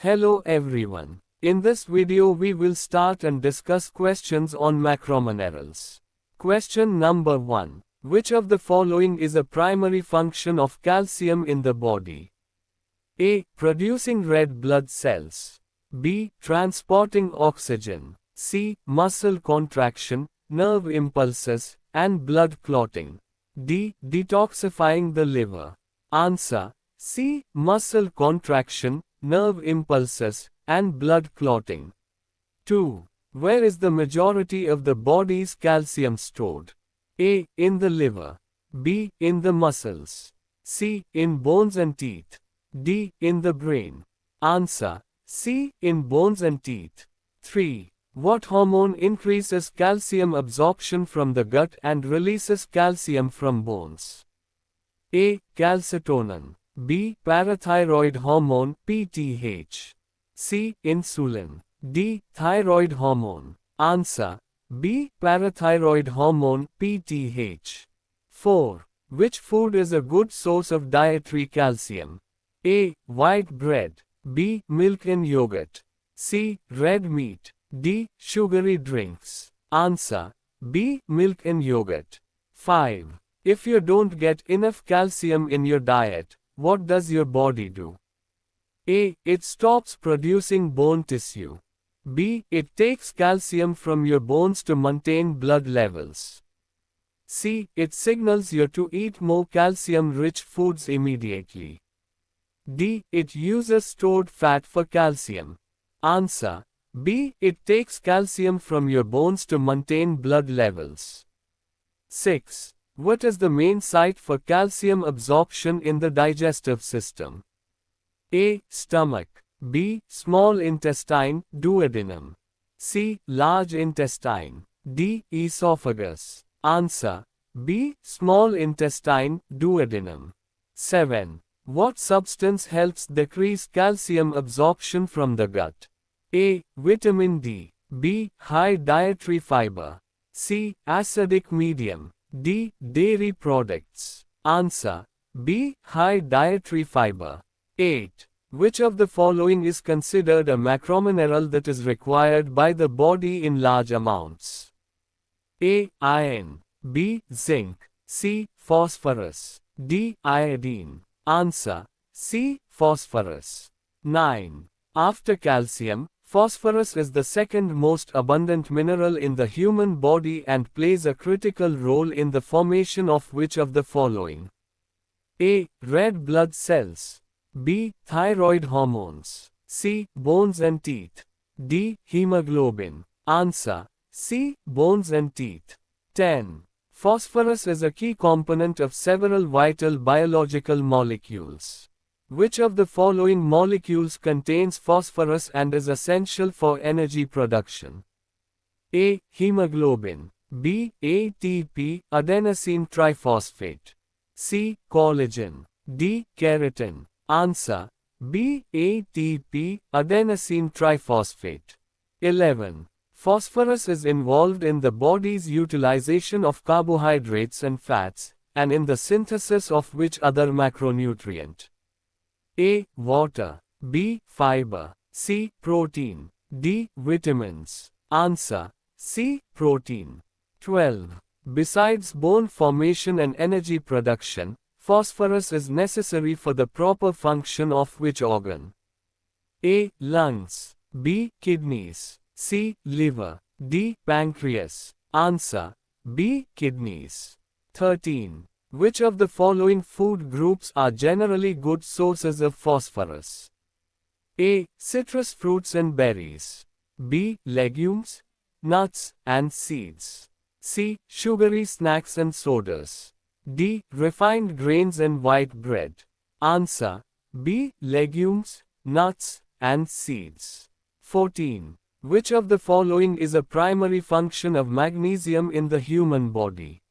Hello everyone. In this video we will start and discuss questions on macrominerals. Question number 1. Which of the following is a primary function of calcium in the body? A. Producing red blood cells. B. Transporting oxygen. C. Muscle contraction, nerve impulses, and blood clotting. D. Detoxifying the liver. Answer. C. Muscle contraction, nerve impulses, and blood clotting. 2. Where is the majority of the body's calcium stored? A. In the liver. B. In the muscles. C. In bones and teeth. D. In the brain. Answer. C. In bones and teeth. 3. What hormone increases calcium absorption from the gut and releases calcium from bones? A. Calcitonin. B. Parathyroid hormone (PTH). C. Insulin. D. Thyroid hormone. Answer. B. Parathyroid hormone (PTH). 4. Which food is a good source of dietary calcium? A. White bread. B. Milk and yogurt. C. Red meat. D. Sugary drinks. Answer. B. Milk and yogurt. 5. If you don't get enough calcium in your diet, what does your body do? A. It stops producing bone tissue. B. It takes calcium from your bones to maintain blood levels. C. It signals you to eat more calcium-rich foods immediately. D. It uses stored fat for calcium. Answer. B. It takes calcium from your bones to maintain blood levels. 6. What is the main site for calcium absorption in the digestive system? A. Stomach. B. Small intestine, duodenum. C. Large intestine. D. Esophagus. Answer. B. Small intestine, duodenum. 7. What substance helps decrease calcium absorption from the gut? A. Vitamin D. B. High dietary fiber. C. Acidic medium. D. Dairy products. Answer. B. High dietary fiber. 8. Which of the following is considered a macromineral that is required by the body in large amounts? A. Iron. B. Zinc. C. Phosphorus. D. Iodine. Answer. C. Phosphorus. 9. After calcium, phosphorus is the second most abundant mineral in the human body and plays a critical role in the formation of which of the following? A. Red blood cells. B. Thyroid hormones. C. Bones and teeth. D. Hemoglobin. Answer. C. Bones and teeth. 10. Phosphorus is a key component of several vital biological molecules. Which of the following molecules contains phosphorus and is essential for energy production? A. Hemoglobin. B. ATP, adenosine triphosphate. C. Collagen. D. Keratin. Answer. B. ATP, adenosine triphosphate. 11. Phosphorus is involved in the body's utilization of carbohydrates and fats, and in the synthesis of which other macronutrient? A. Water. B. Fiber. C. Protein. D. Vitamins. Answer. C. Protein. 12. Besides bone formation and energy production, phosphorus is necessary for the proper function of which organ? A. Lungs. B. Kidneys. C. Liver. D. Pancreas. Answer. B. Kidneys. 13. Which of the following food groups are generally good sources of phosphorus? A. Citrus fruits and berries. B. Legumes, nuts, and seeds. C. Sugary snacks and sodas. D. Refined grains and white bread. Answer. B. Legumes, nuts, and seeds. 14. Which of the following is a primary function of magnesium in the human body?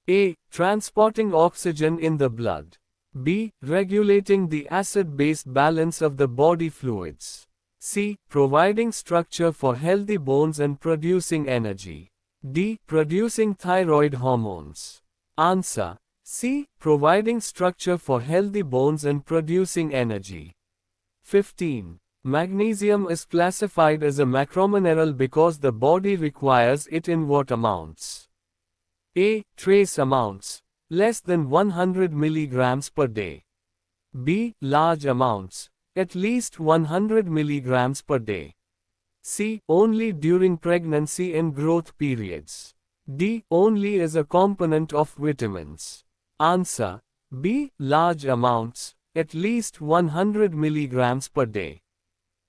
A. Transporting oxygen in the blood. B. Regulating the acid-base balance of the body fluids. C. Providing structure for healthy bones and producing energy. D. Producing thyroid hormones. Answer. C. Providing structure for healthy bones and producing energy. 15. Magnesium is classified as a macromineral because the body requires it in what amounts? A. Trace amounts, less than 100 milligrams per day. B. Large amounts, at least 100 milligrams per day. C. Only during pregnancy and growth periods. D. Only as a component of vitamins. Answer: B. Large amounts, at least 100 milligrams per day.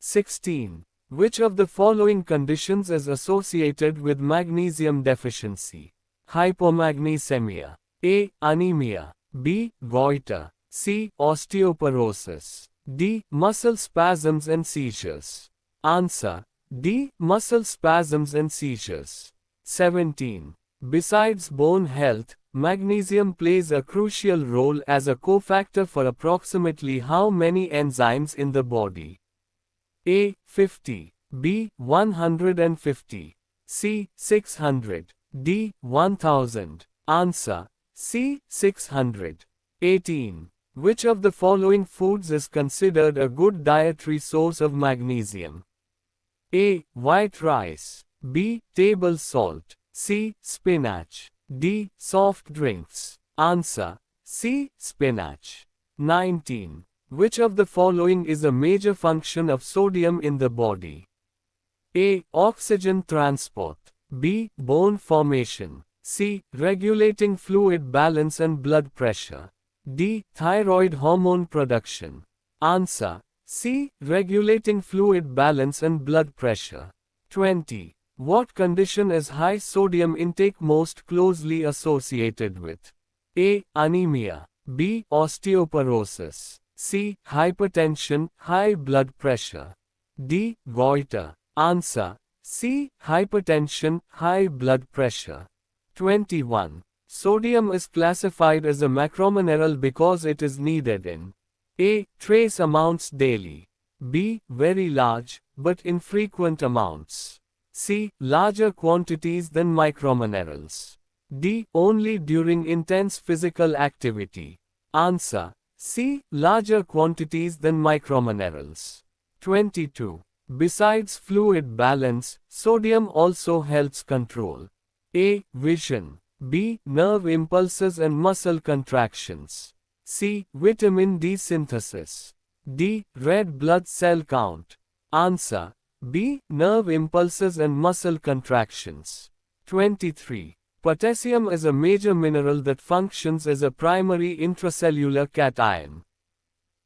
16. Which of the following conditions is associated with magnesium deficiency? Hypomagnesemia. A. Anemia. B. Goiter. C. Osteoporosis. D. Muscle spasms and seizures. Answer: D. Muscle spasms and seizures. 17. Besides bone health, magnesium plays a crucial role as a cofactor for approximately how many enzymes in the body? A. 50. B. 150. C. 600. D. 1000. Answer: C. 600. 18. Which of the following foods is considered a good dietary source of magnesium? A. White rice. B. Table salt. C. Spinach. D. Soft drinks. Answer: C. Spinach. 19. Which of the following is a major function of sodium in the body? A. Oxygen transport. B. Bone formation. C. Regulating fluid balance and blood pressure. D. Thyroid hormone production. Answer: C. Regulating fluid balance and blood pressure. 20. What condition is high sodium intake most closely associated with? A. Anemia. B. Osteoporosis. C. Hypertension, high blood pressure. D. Goiter. Answer: C. Hypertension, high blood pressure. 21. Sodium is classified as a macromineral because it is needed in A. Trace amounts daily. B. Very large, but infrequent amounts. C. Larger quantities than microminerals. D. Only during intense physical activity. Answer: C. Larger quantities than microminerals. 22. Besides fluid balance, sodium also helps control A. Vision. B. Nerve impulses and muscle contractions. C. Vitamin D synthesis. D. Red blood cell count. Answer: B. Nerve impulses and muscle contractions. 23. Potassium is a major mineral that functions as a primary intracellular cation.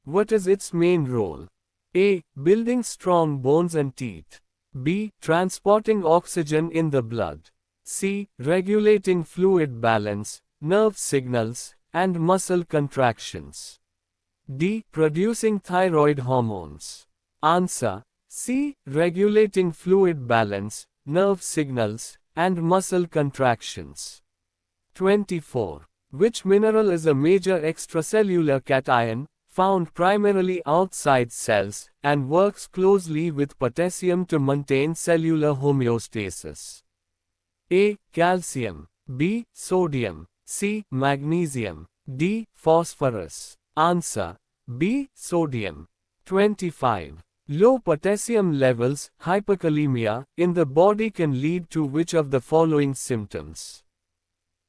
What is its main role? A. Building strong bones and teeth. B. Transporting oxygen in the blood. C. Regulating fluid balance, nerve signals, and muscle contractions. D. Producing thyroid hormones. Answer: C. Regulating fluid balance, nerve signals, and muscle contractions. 24. Which mineral is a major extracellular cation, found primarily outside cells, and works closely with potassium to maintain cellular homeostasis? A. Calcium. B. Sodium. C. Magnesium. D. Phosphorus. Answer: B. Sodium. 25. Low potassium levels, hyperkalemia, in the body can lead to which of the following symptoms?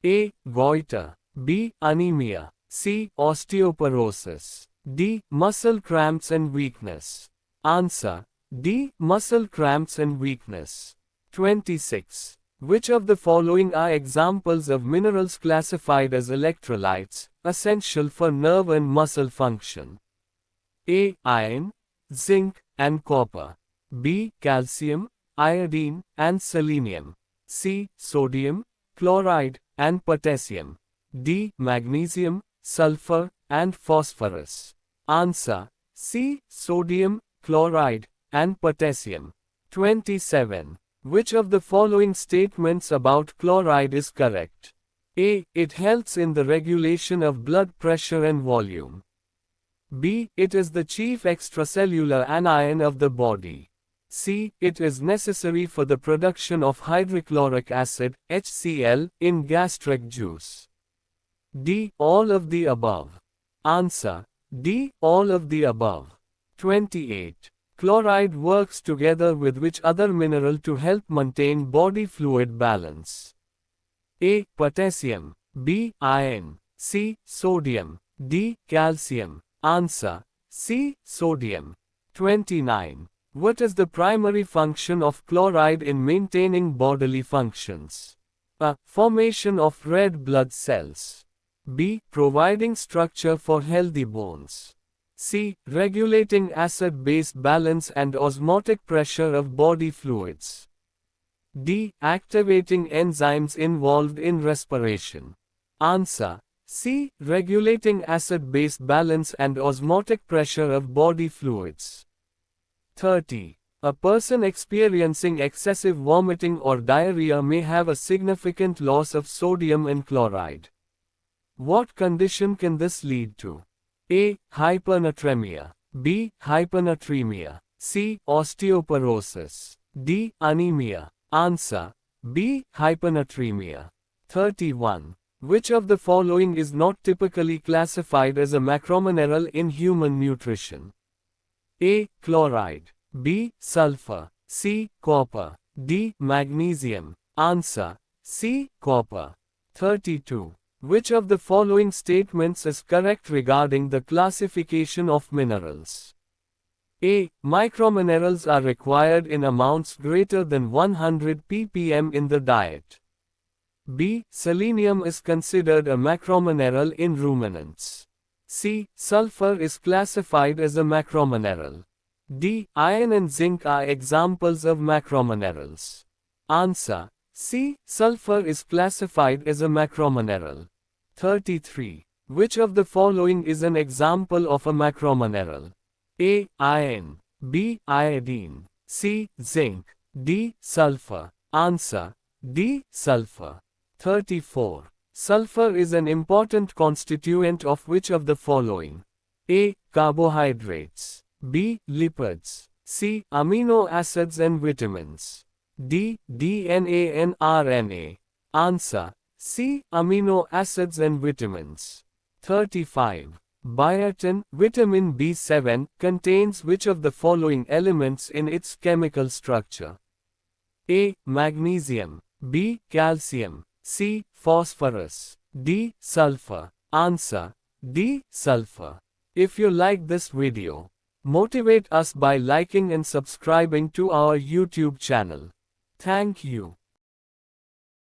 A. Goiter. B. Anemia. C. Osteoporosis. D. Muscle cramps and weakness. Answer: D. Muscle cramps and weakness. 26. Which of the following are examples of minerals classified as electrolytes, essential for nerve and muscle function? A. Iron, zinc, and copper. B. Calcium, iodine, and selenium. C. Sodium, chloride, and potassium. D. Magnesium, sulfur, and phosphorus. Answer: C. Sodium, chloride, and potassium. 27. Which of the following statements about chloride is correct? A. It helps in the regulation of blood pressure and volume. B. It is the chief extracellular anion of the body. C. It is necessary for the production of hydrochloric acid, HCl, in gastric juice. D. All of the above. Answer: D. All of the above. 28. chloride works together with which other mineral to help maintain body fluid balance? A. Potassium. B. Iron. C. Sodium. D. Calcium. Answer. C. Sodium. 29. What is the primary function of chloride in maintaining bodily functions? A. Formation of red blood cells. B. Providing structure for healthy bones. C. Regulating acid-base balance and osmotic pressure of body fluids. D. Activating enzymes involved in respiration. Answer. C. Regulating acid-base balance and osmotic pressure of body fluids. 30. A person experiencing excessive vomiting or diarrhea may have a significant loss of sodium and chloride. What condition can this lead to? A. Hypernatremia. B. Hypernatremia. C. Osteoporosis. D. Anemia. Answer. B. Hypernatremia. 31. Which of the following is not typically classified as a macromineral in human nutrition? A. Chloride. B. Sulfur. C. Copper. D. Magnesium. Answer. C. Copper. 32. Which of the following statements is correct regarding the classification of minerals? A. Microminerals are required in amounts greater than 100 ppm in the diet. B. Selenium is considered a macromineral in ruminants. C. Sulfur is classified as a macromineral. D. Iron and zinc are examples of macrominerals. Answer. C. Sulfur is classified as a macromineral. 33. Which of the following is an example of a macromineral? A. Iron. B. Iodine. C. Zinc. D. Sulfur. Answer. D. Sulfur. 34. Sulfur is an important constituent of which of the following? A. Carbohydrates. B. Lipids. C. Amino acids and vitamins. D. DNA and RNA. Answer. C. Amino acids and vitamins. 35. Biotin, vitamin B7, contains which of the following elements in its chemical structure? A. Magnesium. B. Calcium. C. Phosphorus. D. Sulfur. Answer. D. Sulfur. If you like this video, motivate us by liking and subscribing to our YouTube channel. Thank you.